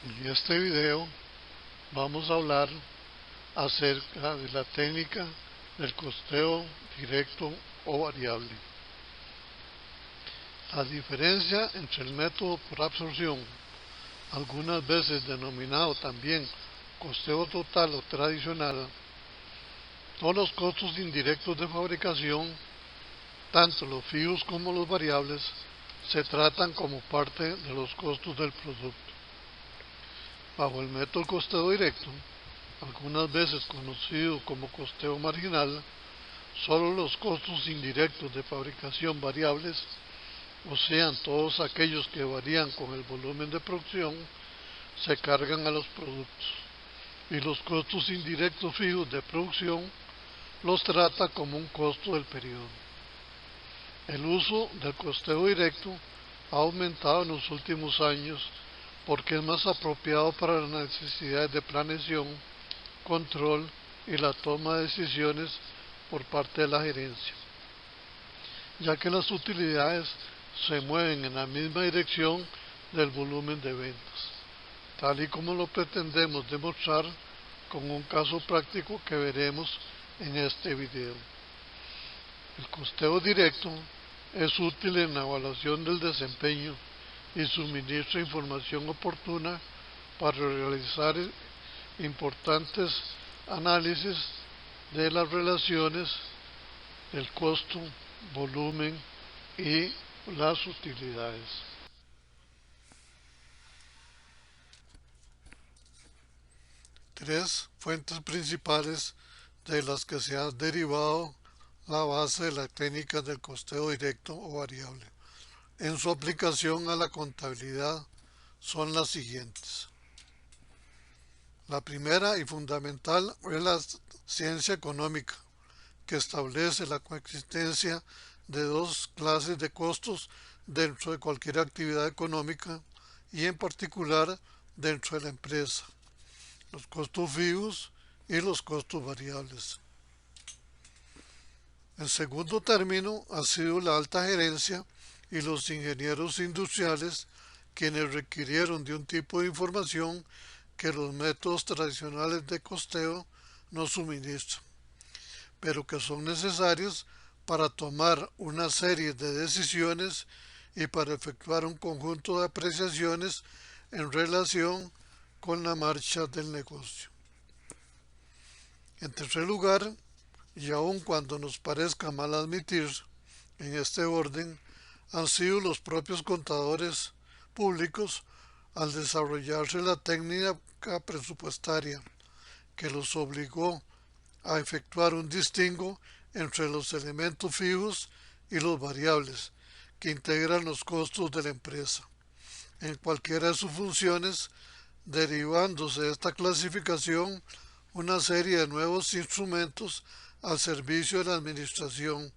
En este video vamos a hablar acerca de la técnica del costeo directo o variable. La diferencia entre el método por absorción, algunas veces denominado también costeo total o tradicional, todos los costos indirectos de fabricación, tanto los fijos como los variables, se tratan como parte de los costos del producto. Bajo el método costeo directo, algunas veces conocido como costeo marginal, solo los costos indirectos de fabricación variables, o sean todos aquellos que varían con el volumen de producción, se cargan a los productos, y los costos indirectos fijos de producción los trata como un costo del periodo. El uso del costeo directo ha aumentado en los últimos años porque es más apropiado para las necesidades de planeación, control y la toma de decisiones por parte de la gerencia, ya que las utilidades se mueven en la misma dirección del volumen de ventas, tal y como lo pretendemos demostrar con un caso práctico que veremos en este video. El costeo directo es útil en la evaluación del desempeño y suministra información oportuna para realizar importantes análisis de las relaciones del costo, volumen y las utilidades. Tres fuentes principales de las que se ha derivado la base de la técnica del costeo directo o variable en su aplicación a la contabilidad son las siguientes. La primera y fundamental es la ciencia económica, que establece la coexistencia de dos clases de costos dentro de cualquier actividad económica y en particular dentro de la empresa: los costos fijos y los costos variables. En segundo término, ha sido la alta gerencia y los ingenieros industriales quienes requirieron de un tipo de información que los métodos tradicionales de costeo no suministran, pero que son necesarios para tomar una serie de decisiones y para efectuar un conjunto de apreciaciones en relación con la marcha del negocio. En tercer lugar, y aun cuando nos parezca mal admitir, en este orden, han sido los propios contadores públicos al desarrollarse la técnica presupuestaria que los obligó a efectuar un distingo entre los elementos fijos y los variables que integran los costos de la empresa, en cualquiera de sus funciones, derivándose de esta clasificación una serie de nuevos instrumentos al servicio de la administración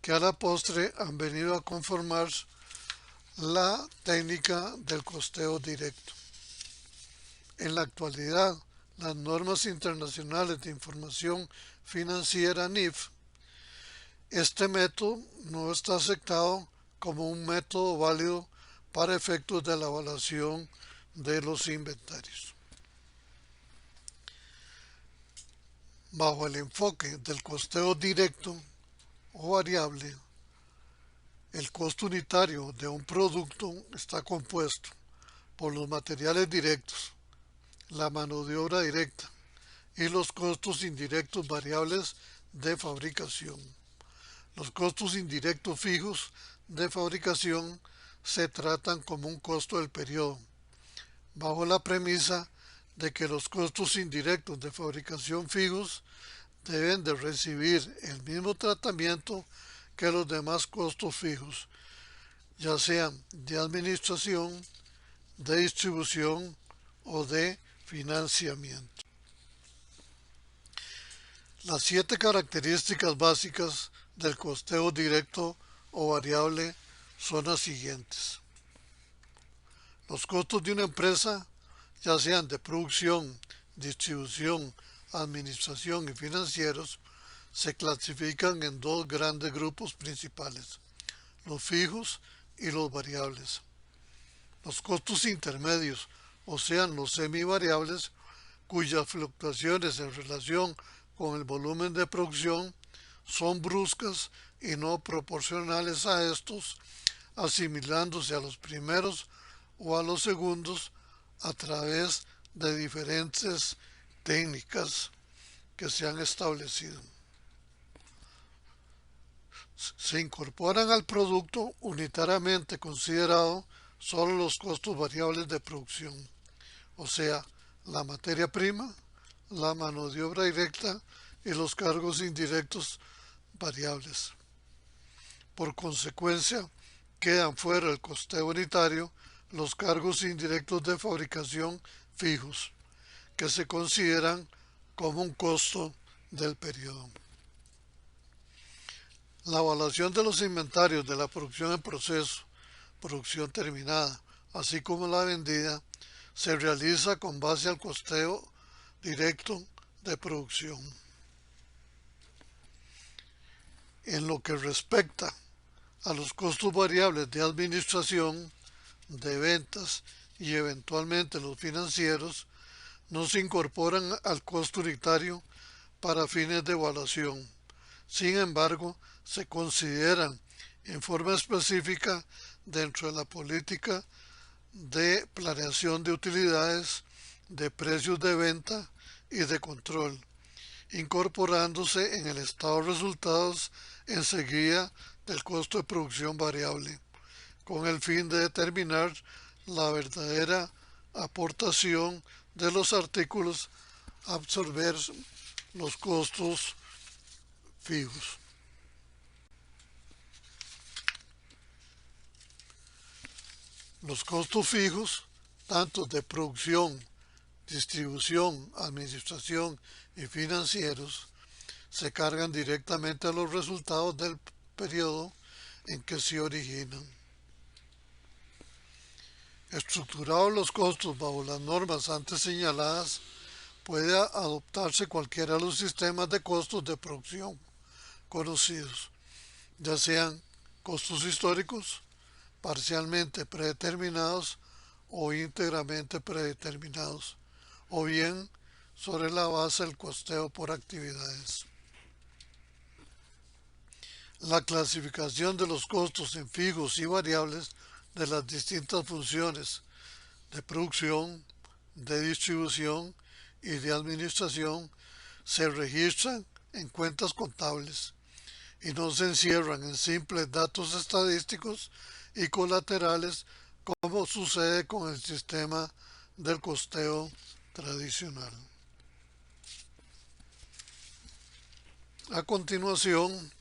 que a la postre han venido a conformar la técnica del costeo directo. En la actualidad, las normas internacionales de información financiera NIF, este método no está aceptado como un método válido para efectos de la evaluación de los inventarios. Bajo el enfoque del costeo directo o variable, el costo unitario de un producto está compuesto por los materiales directos, la mano de obra directa y los costos indirectos variables de fabricación. Los costos indirectos fijos de fabricación se tratan como un costo del periodo, bajo la premisa de que los costos indirectos de fabricación fijos deben de recibir el mismo tratamiento que los demás costos fijos, ya sean de administración, de distribución o de financiamiento. Las 7 características básicas del costeo directo o variable son las siguientes. Los costos de una empresa, ya sean de producción, distribución, administración y financieros, se clasifican en dos grandes grupos principales: los fijos y los variables. Los costos intermedios, o sean los semivariables, cuyas fluctuaciones en relación con el volumen de producción son bruscas y no proporcionales a estos, asimilándose a los primeros o a los segundos a través de diferentes técnicas que se han establecido. Se incorporan al producto unitariamente considerado solo los costos variables de producción, o sea, la materia prima, la mano de obra directa y los cargos indirectos variables. Por consecuencia, quedan fuera del costeo unitario los cargos indirectos de fabricación fijos, que se consideran como un costo del periodo. La evaluación de los inventarios de la producción en proceso, producción terminada, así como la vendida, se realiza con base al costeo directo de producción. En lo que respecta a los costos variables de administración, de ventas y eventualmente los financieros, no se incorporan al costo unitario para fines de evaluación. Sin embargo, se consideran en forma específica dentro de la política de planeación de utilidades, de precios de venta y de control, incorporándose en el estado de resultados enseguida del costo de producción variable, con el fin de determinar la verdadera aportación de los artículos a absorber los costos fijos. Los costos fijos, tanto de producción, distribución, administración y financieros, se cargan directamente a los resultados del periodo en que se originan. Estructurados los costos bajo las normas antes señaladas, puede adoptarse cualquiera de los sistemas de costos de producción conocidos, ya sean costos históricos, parcialmente predeterminados o íntegramente predeterminados, o bien sobre la base del costeo por actividades. La clasificación de los costos en fijos y variables de las distintas funciones de producción, de distribución y de administración se registran en cuentas contables y no se encierran en simples datos estadísticos y colaterales como sucede con el sistema del costeo tradicional. A continuación,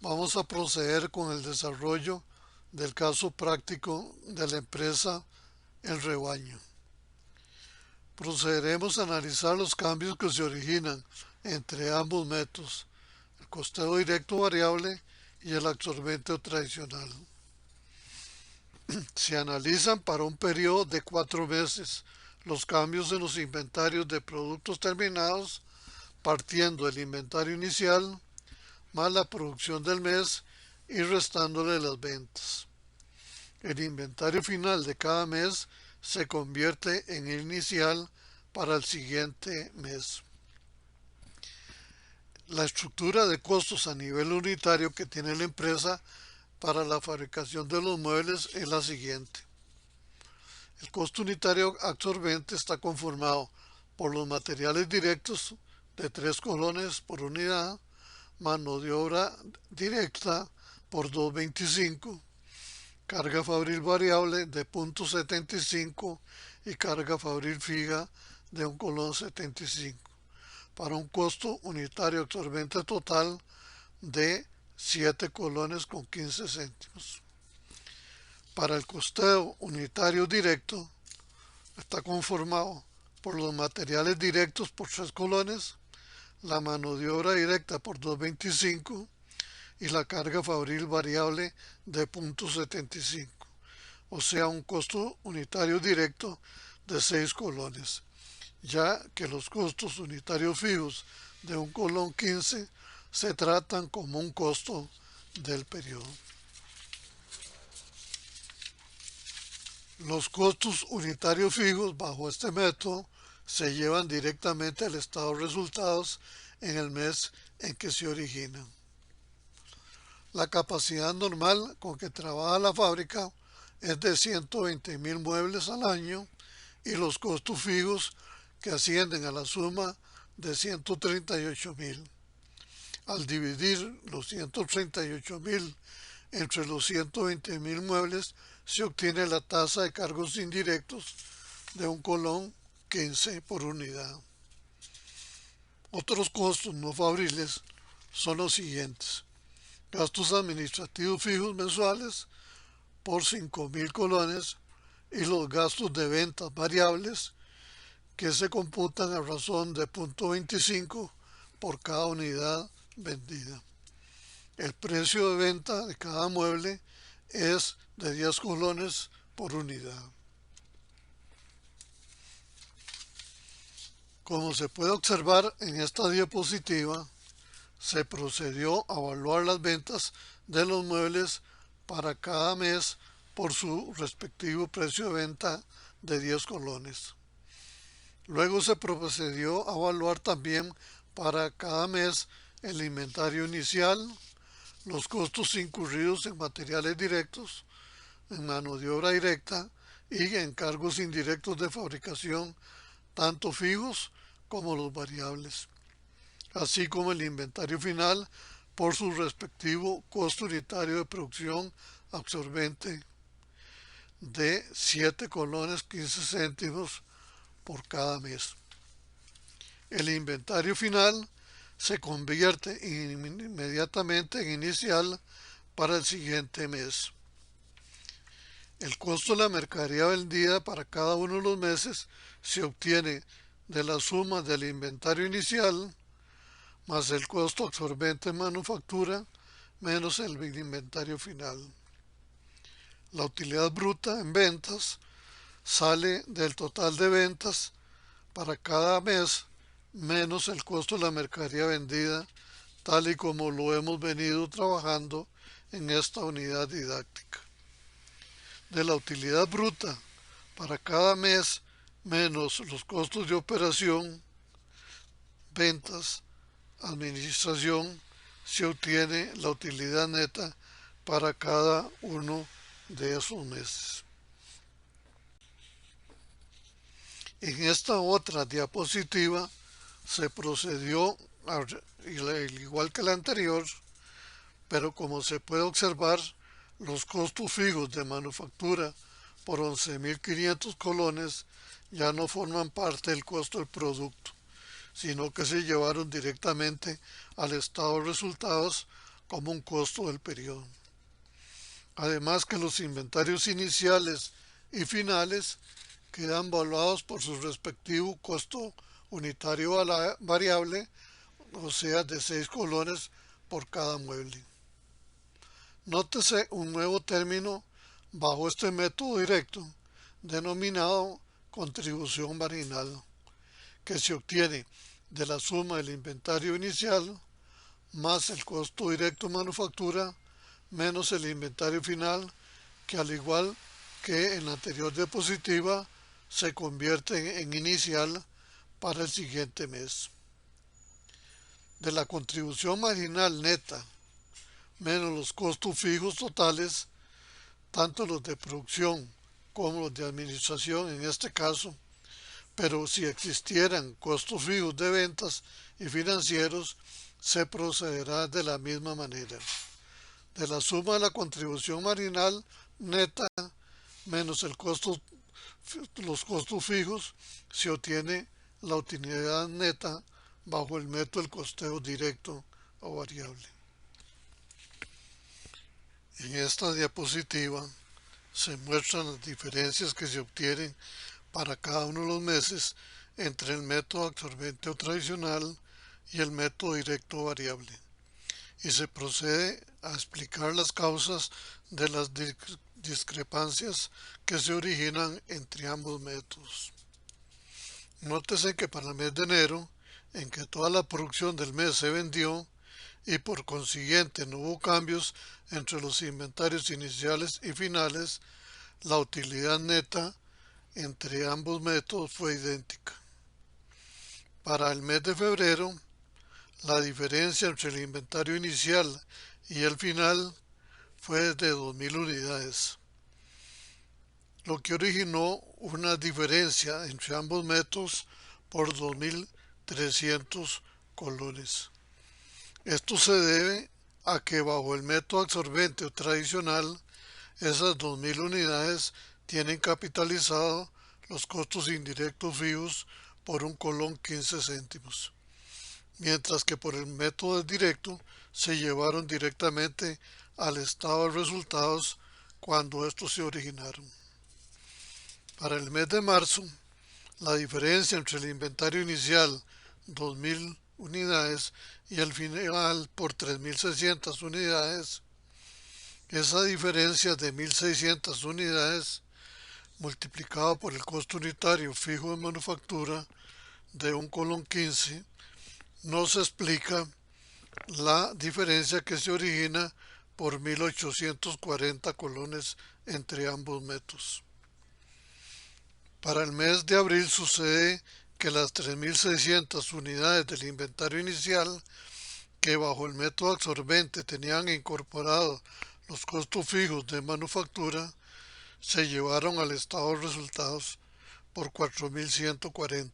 vamos a proceder con el desarrollo del caso práctico de la empresa El Rebaño. Procederemos a analizar los cambios que se originan entre ambos métodos, el costeo directo variable y el absorbente tradicional. Se analizan para un periodo de 4 meses los cambios en los inventarios de productos terminados, partiendo del inventario inicial más la producción del mes y restándole las ventas. El inventario final de cada mes se convierte en el inicial para el siguiente mes. La estructura de costos a nivel unitario que tiene la empresa para la fabricación de los muebles es la siguiente. El costo unitario absorbente está conformado por los materiales directos de 3 colones por unidad, mano de obra directa por 2.25, carga fabril variable de 0.75 y carga fabril fija de 1,75, para un costo unitario absorbente total de 7 colones con 15 céntimos. Para el costeo unitario directo está conformado por los materiales directos por 3 colones, la mano de obra directa por 2.25 y la carga fabril variable de 0.75, o sea un costo unitario directo de 6 colones, ya que los costos unitarios fijos de 1,15 se tratan como un costo del periodo. Los costos unitarios fijos bajo este método se llevan directamente al estado de resultados en el mes en que se originan. La capacidad normal con que trabaja la fábrica es de 120.000 muebles al año y los costos fijos que ascienden a la suma de 138.000. Al dividir los 138.000 entre los 120.000 muebles se obtiene la tasa de cargos indirectos de 1,15 por unidad. Otros costos no fabriles son los siguientes: gastos administrativos fijos mensuales por 5.000 colones y los gastos de ventas variables que se computan a razón de 0,25 por cada unidad vendida. El precio de venta de cada mueble es de 10 colones por unidad. Como se puede observar en esta diapositiva, se procedió a evaluar las ventas de los muebles para cada mes por su respectivo precio de venta de 10 colones. Luego se procedió a evaluar también para cada mes el inventario inicial, los costos incurridos en materiales directos, en mano de obra directa y en cargos indirectos de fabricación, tanto fijos como los variables, así como el inventario final por su respectivo costo unitario de producción absorbente de 7 colones 15 céntimos por cada mes. El inventario final se convierte inmediatamente en inicial para el siguiente mes. El costo de la mercadería vendida para cada uno de los meses se obtiene de la suma del inventario inicial más el costo absorbente en manufactura menos el inventario final. La utilidad bruta en ventas sale del total de ventas para cada mes menos el costo de la mercadería vendida, tal y como lo hemos venido trabajando en esta unidad didáctica. De la utilidad bruta para cada mes menos los costos de operación, ventas, administración, se obtiene la utilidad neta para cada uno de esos meses. En esta otra diapositiva se procedió, igual que la anterior, pero como se puede observar, los costos fijos de manufactura por 11.500 colones ya no forman parte del costo del producto, sino que se llevaron directamente al estado de resultados como un costo del periodo. Además que los inventarios iniciales y finales quedan evaluados por su respectivo costo unitario variable, o sea, de 6 colones por cada mueble. Nótese un nuevo término bajo este método directo, denominado contribución marginal, que se obtiene de la suma del inventario inicial más el costo directo de manufactura menos el inventario final, que al igual que en la anterior diapositiva se convierte en inicial para el siguiente mes. De la contribución marginal neta menos los costos fijos totales, tanto los de producción como los de administración en este caso, pero si existieran costos fijos de ventas y financieros, se procederá de la misma manera. De la suma de la contribución marginal neta menos los costos fijos se obtiene la utilidad neta bajo el método del costeo directo o variable. En esta diapositiva se muestran las diferencias que se obtienen para cada uno de los meses entre el método absorbente o tradicional y el método directo o variable, y se procede a explicar las causas de las discrepancias que se originan entre ambos métodos. Nótese que para el mes de enero, en que toda la producción del mes se vendió y por consiguiente no hubo cambios entre los inventarios iniciales y finales, la utilidad neta entre ambos métodos fue idéntica. Para el mes de febrero, la diferencia entre el inventario inicial y el final fue de 2.000 unidades, lo que originó una diferencia entre ambos métodos por 2.300 colones. Esto se debe a que bajo el método absorbente o tradicional, esas 2.000 unidades tienen capitalizado los costos indirectos fijos por 1,15 céntimos, mientras que por el método directo se llevaron directamente al estado de resultados cuando estos se originaron. Para el mes de marzo, la diferencia entre el inventario inicial, 2.000 unidades, y el final por 3.600 unidades, esa diferencia de 1.600 unidades multiplicado por el costo unitario fijo de manufactura de 1,15 nos explica la diferencia que se origina por 1.840 colones entre ambos métodos. Para el mes de abril sucede que las 3.600 unidades del inventario inicial que bajo el método absorbente tenían incorporados los costos fijos de manufactura se llevaron al estado de resultados por 4.140,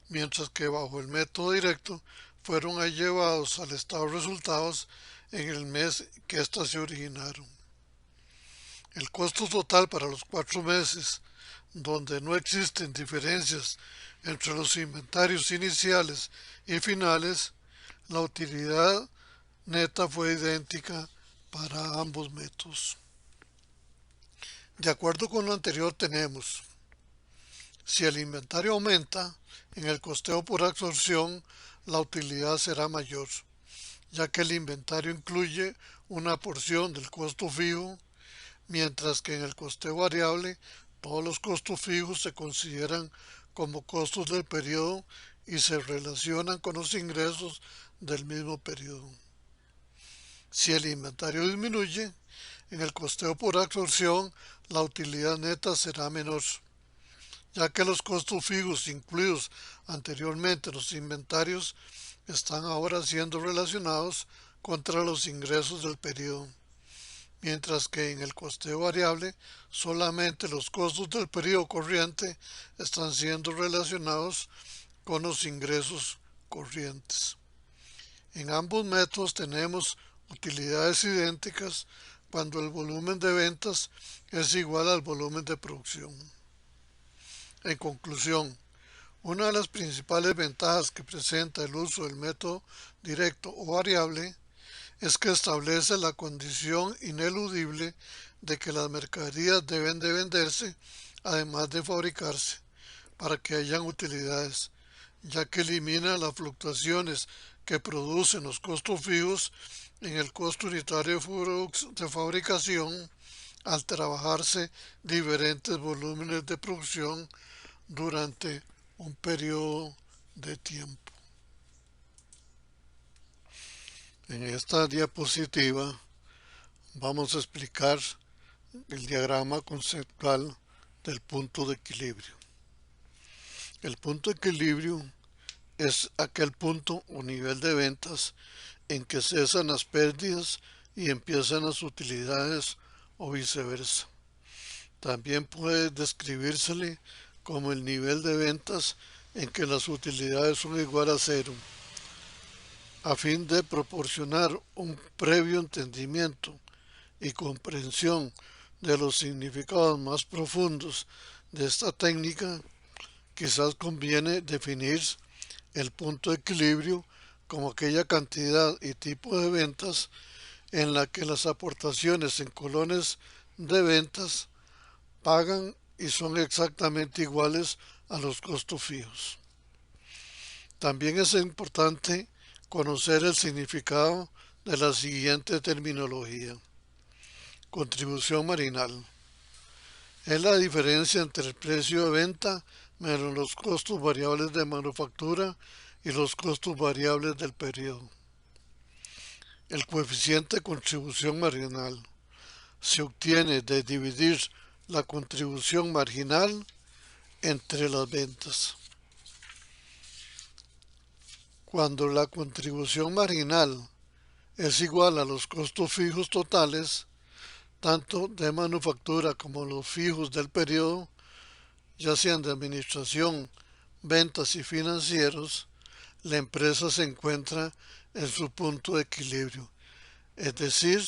mientras que bajo el método directo fueron llevados al estado de resultados en el mes que éstas se originaron. El costo total para los 4 meses, donde no existen diferencias entre los inventarios iniciales y finales, la utilidad neta fue idéntica para ambos métodos. De acuerdo con lo anterior tenemos, si el inventario aumenta, en el costeo por absorción la utilidad será mayor, ya que el inventario incluye una porción del costo fijo, mientras que en el costeo variable todos los costos fijos se consideran como costos del periodo y se relacionan con los ingresos del mismo periodo. Si el inventario disminuye, en el costeo por absorción la utilidad neta será menor, ya que los costos fijos incluidos anteriormente en los inventarios están ahora siendo relacionados contra los ingresos del periodo, mientras que en el costeo variable solamente los costos del periodo corriente están siendo relacionados con los ingresos corrientes. En ambos métodos tenemos utilidades idénticas cuando el volumen de ventas es igual al volumen de producción. En conclusión, una de las principales ventajas que presenta el uso del método directo o variable es que establece la condición ineludible de que las mercaderías deben de venderse además de fabricarse para que hayan utilidades, ya que elimina las fluctuaciones que producen los costos fijos en el costo unitario de fabricación al trabajarse diferentes volúmenes de producción durante un periodo de tiempo. En esta diapositiva vamos a explicar el diagrama conceptual del punto de equilibrio. El punto de equilibrio es aquel punto o nivel de ventas en que cesan las pérdidas y empiezan las utilidades o viceversa. También puede describírsele como el nivel de ventas en que las utilidades son igual a cero, a fin de proporcionar un previo entendimiento y comprensión de los significados más profundos de esta técnica. Quizás conviene definir el punto de equilibrio como aquella cantidad y tipo de ventas en la que las aportaciones en colones de ventas pagan y son exactamente iguales a los costos fijos. También es importante conocer el significado de la siguiente terminología. Contribución marginal es la diferencia entre el precio de venta menos los costos variables de manufactura y los costos variables del periodo. El coeficiente de contribución marginal se obtiene de dividir la contribución marginal entre las ventas. Cuando la contribución marginal es igual a los costos fijos totales, tanto de manufactura como los fijos del periodo, ya sean de administración, ventas y financieros, la empresa se encuentra en su punto de equilibrio, es decir,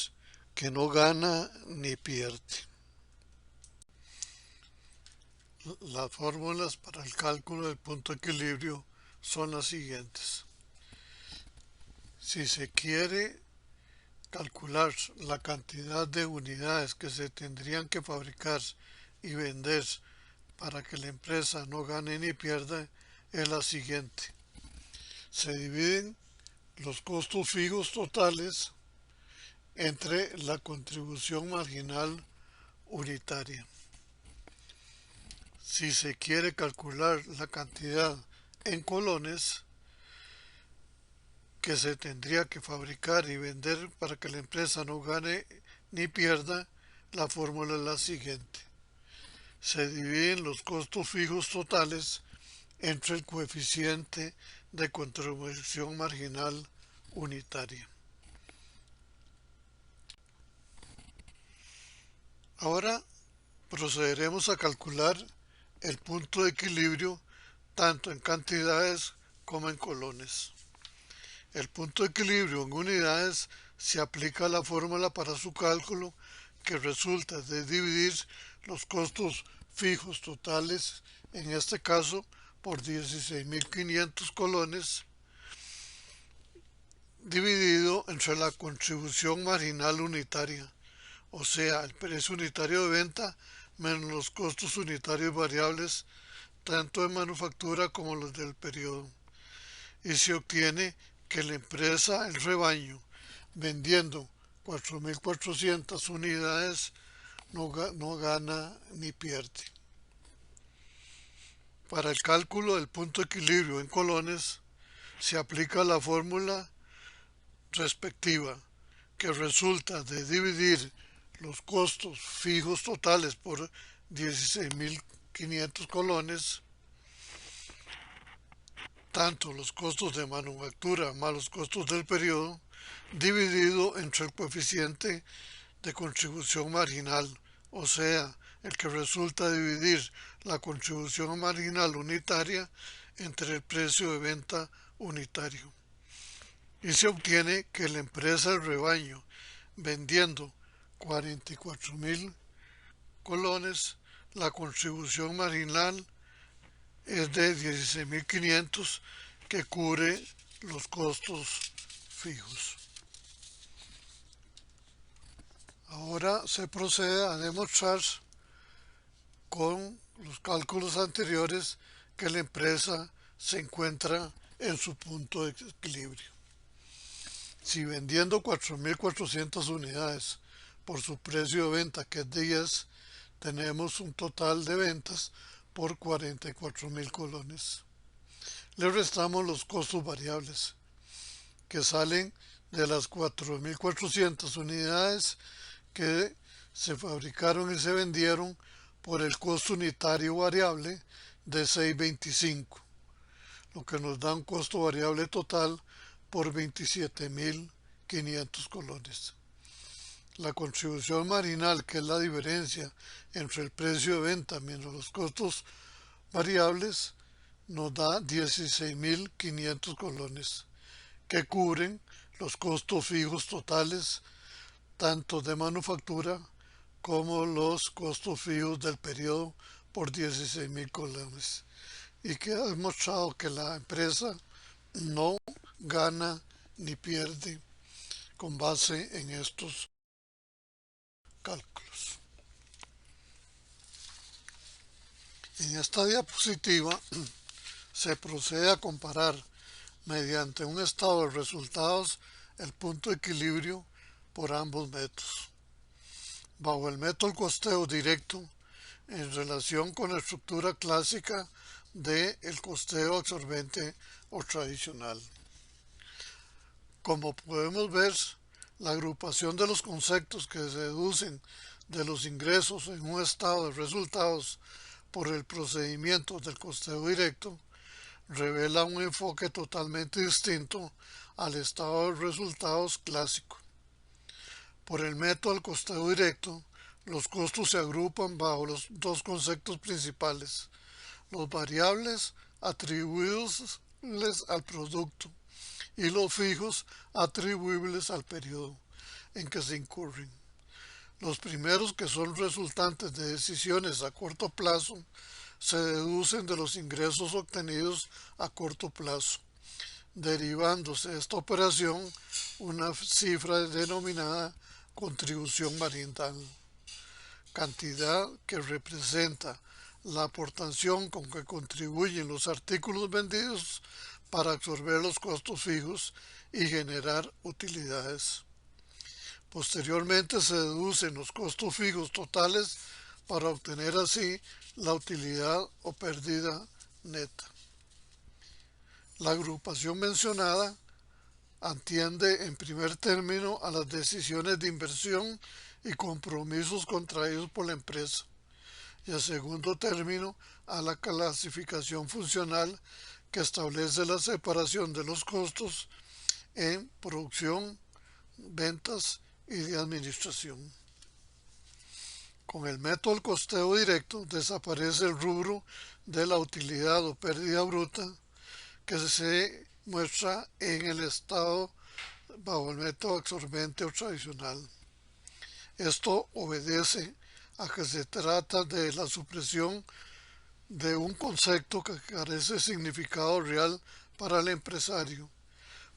que no gana ni pierde. Las fórmulas para el cálculo del punto de equilibrio son las siguientes. Si se quiere calcular la cantidad de unidades que se tendrían que fabricar y vender para que la empresa no gane ni pierda, es la siguiente. Se dividen los costos fijos totales entre la contribución marginal unitaria. Si se quiere calcular la cantidad en colones que se tendría que fabricar y vender para que la empresa no gane ni pierda, la fórmula es la siguiente. Se dividen los costos fijos totales entre el coeficiente de contribución marginal unitaria. Ahora procederemos a calcular el punto de equilibrio tanto en cantidades como en colones. El punto de equilibrio en unidades se aplica a la fórmula para su cálculo, que resulta de dividir los costos fijos totales, en este caso por 16.500 colones, dividido entre la contribución marginal unitaria, o sea, el precio unitario de venta menos los costos unitarios variables, tanto de manufactura como los del periodo. Y se obtiene que la empresa El Rebaño, vendiendo 4.400 unidades, no gana ni pierde. Para el cálculo del punto de equilibrio en colones, se aplica la fórmula respectiva, que resulta de dividir los costos fijos totales por 16.500 colones, tanto los costos de manufactura más los costos del periodo, dividido entre el coeficiente de contribución marginal, o sea, el que resulta dividir la contribución marginal unitaria entre el precio de venta unitario. Y se obtiene que la empresa El Rebaño, vendiendo 44.000 colones, la contribución marginal es de 16.500, que cubre los costos fijos. Ahora se procede a demostrar con los cálculos anteriores que la empresa se encuentra en su punto de equilibrio. Si vendiendo 4.400 unidades por su precio de venta, que es 10, tenemos un total de ventas por 44.000 colones. Le restamos los costos variables, que salen de las 4.400 unidades que se fabricaron y se vendieron por el costo unitario variable de 6.25, lo que nos da un costo variable total por 27.500 colones. La contribución marginal, que es la diferencia entre el precio de venta menos los costos variables, nos da 16.500 colones, que cubren los costos fijos totales, tanto de manufactura como los costos fijos del periodo por 16.000 colones, y que ha demostrado que la empresa no gana ni pierde con base en estos cálculos. En esta diapositiva se procede a comparar mediante un estado de resultados el punto de equilibrio por ambos métodos. Bajo el método costeo directo, en relación con la estructura clásica del costeo absorbente o tradicional. Como podemos ver, la agrupación de los conceptos que se deducen de los ingresos en un estado de resultados por el procedimiento del costeo directo revela un enfoque totalmente distinto al estado de resultados clásico. Por el método del costeo directo, los costos se agrupan bajo los dos conceptos principales: los variables atribuibles al producto y los fijos atribuibles al periodo en que se incurren. Los primeros, que son resultantes de decisiones a corto plazo, se deducen de los ingresos obtenidos a corto plazo, derivándose de esta operación una cifra denominada contribución marginal, cantidad que representa la aportación con que contribuyen los artículos vendidos para absorber los costos fijos y generar utilidades. Posteriormente se deducen los costos fijos totales para obtener así la utilidad o pérdida neta. La agrupación mencionada atiende en primer término a las decisiones de inversión y compromisos contraídos por la empresa, y en segundo término a la clasificación funcional, que establece la separación de los costos en producción, ventas y de administración. Con el método del costeo directo desaparece el rubro de la utilidad o pérdida bruta, que se muestra en el estado bajo el método absorbente o tradicional. Esto obedece a que se trata de la supresión de un concepto que carece de significado real para el empresario,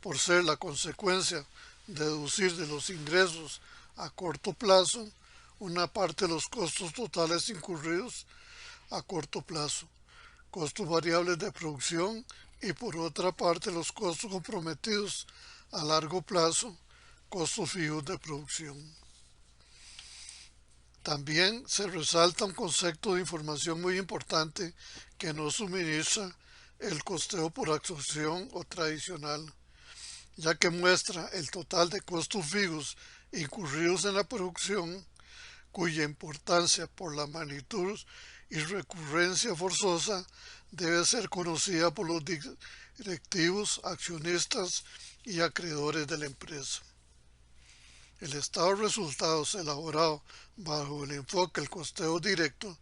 por ser la consecuencia de deducir de los ingresos a corto plazo una parte de los costos totales incurridos a corto plazo, costos variables de producción, y por otra parte los costos comprometidos a largo plazo, costos fijos de producción. También se resalta un concepto de información muy importante que nos suministra el costeo por absorción o tradicional, ya que muestra el total de costos fijos incurridos en la producción, cuya importancia por la magnitud y recurrencia forzosa debe ser conocida por los directivos, accionistas y acreedores de la empresa. El estado de resultados elaborado bajo el enfoque del costeo directo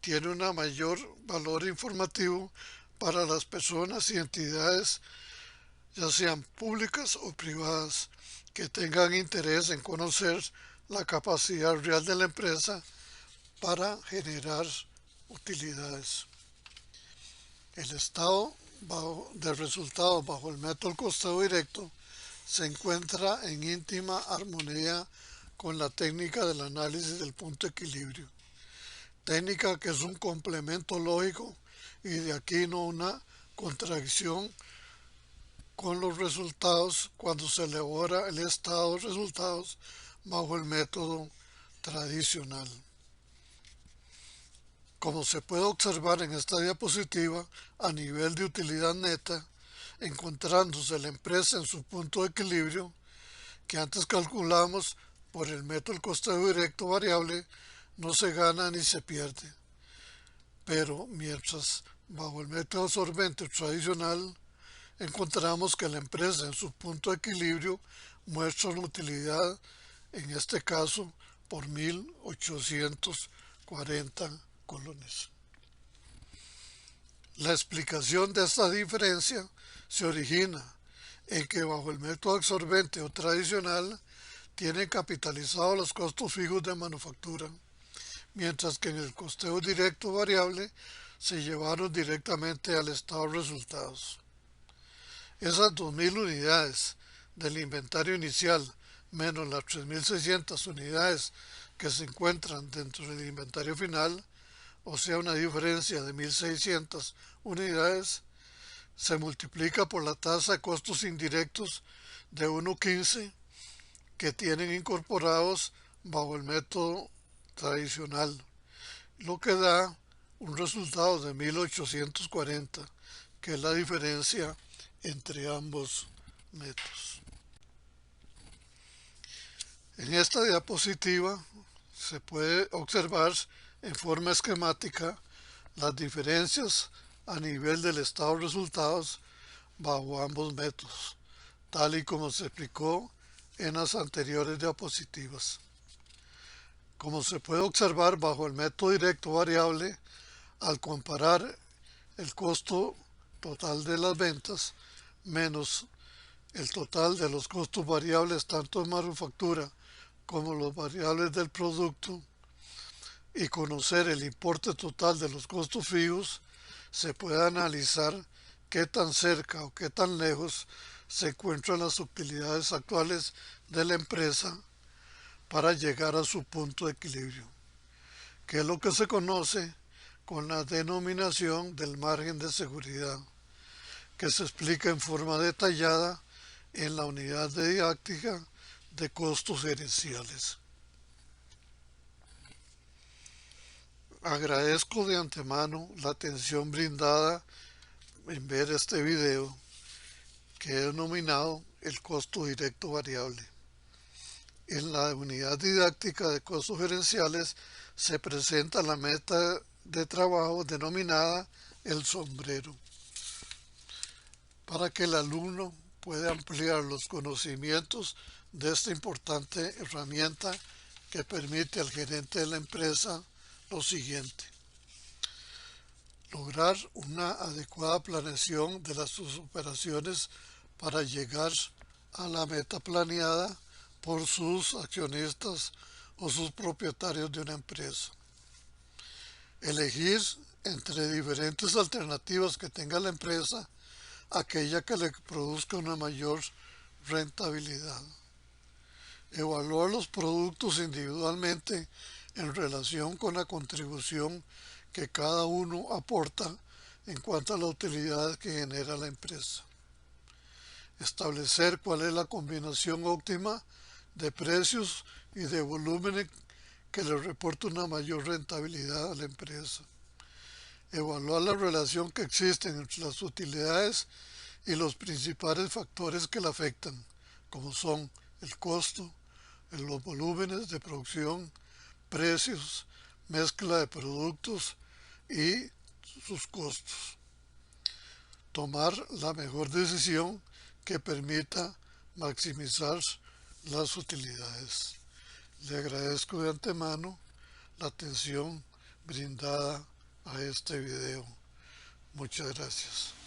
tiene un mayor valor informativo para las personas y entidades, ya sean públicas o privadas, que tengan interés en conocer la capacidad real de la empresa para generar utilidades. El estado de resultados bajo el método del costeo directo se encuentra en íntima armonía con la técnica del análisis del punto de equilibrio, técnica que es un complemento lógico y de aquí no una contradicción con los resultados cuando se elabora el estado de resultados bajo el método tradicional. Como se puede observar en esta diapositiva, a nivel de utilidad neta, encontrándose la empresa en su punto de equilibrio, que antes calculamos por el método del costeo directo variable, no se gana ni se pierde. Pero mientras bajo el método absorbente tradicional, encontramos que la empresa en su punto de equilibrio muestra una utilidad, en este caso, por 1.840 colones. La explicación de esta diferencia se origina en que bajo el método absorbente o tradicional tienen capitalizados los costos fijos de manufactura, mientras que en el costeo directo variable se llevaron directamente al estado de resultados. Esas 2.000 unidades del inventario inicial menos las 3.600 unidades que se encuentran dentro del inventario final, o sea una diferencia de 1.600 unidades, se multiplica por la tasa de costos indirectos de 1.15 que tienen incorporados bajo el método tradicional, lo que da un resultado de 1.840, que es la diferencia entre ambos métodos. En esta diapositiva se puede observar en forma esquemática las diferencias a nivel del estado de resultados bajo ambos métodos, tal y como se explicó en las anteriores diapositivas. Como se puede observar bajo el método directo variable, al comparar el costo total de las ventas menos el total de los costos variables tanto de manufactura como los variables del producto y conocer el importe total de los costos fijos, se puede analizar qué tan cerca o qué tan lejos se encuentran las utilidades actuales de la empresa para llegar a su punto de equilibrio, que es lo que se conoce con la denominación del margen de seguridad, que se explica en forma detallada en la unidad de didáctica de costos gerenciales. Agradezco de antemano la atención brindada en ver este video que he denominado el costo directo variable. En la unidad didáctica de costos gerenciales se presenta la meta de trabajo denominada el sombrero, para que el alumno pueda ampliar los conocimientos de esta importante herramienta que permite al gerente de la empresa lo siguiente: lograr una adecuada planeación de sus operaciones para llegar a la meta planeada por sus accionistas o sus propietarios de una empresa. Elegir entre diferentes alternativas que tenga la empresa aquella que le produzca una mayor rentabilidad. Evaluar los productos individualmente en relación con la contribución que cada uno aporta en cuanto a la utilidad que genera la empresa. Establecer cuál es la combinación óptima de precios y de volúmenes que le reporta una mayor rentabilidad a la empresa. Evaluar la relación que existe entre las utilidades y los principales factores que la afectan, como son el costo, los volúmenes de producción, precios, mezcla de productos y sus costos. Tomar la mejor decisión que permita maximizar las utilidades. Le agradezco de antemano la atención brindada a este video. Muchas gracias.